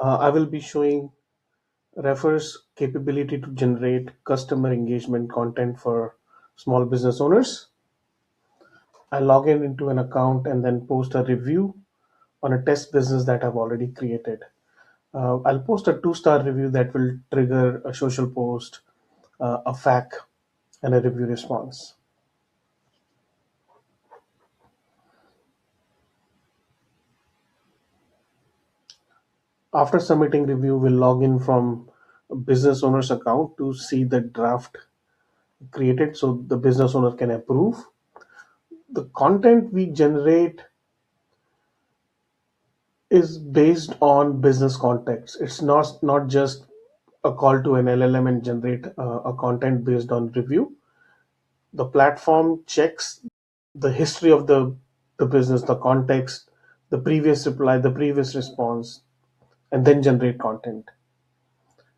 I will be showing Revfer's capability to generate customer engagement content for small business owners. I log in into an account and then post a review on a test business that I've already created. I'll post a two-star review that will trigger a social post, a FAQ, and a review response. After submitting review, we'll log in from a business owner's account to see the draft created so the business owner can approve. The content we generate is based on business context. It's not just a call to an LLM and generate a content based on review. The platform checks the history of the business, the context, the previous reply, the previous response, and then generate content.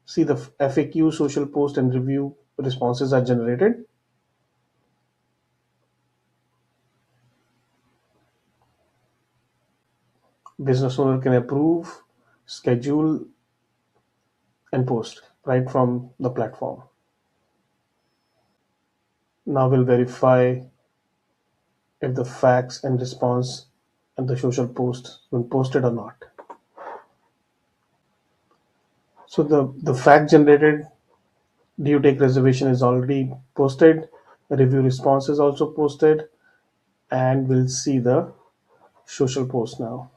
See the FAQ, social post, and review responses are generated. Business owner can approve, schedule, and post right from the platform. Now we'll verify if the facts and response and the social post been posted or not. So the fact generated do you take reservation is already posted. The review response is also posted, and we'll see the social post now.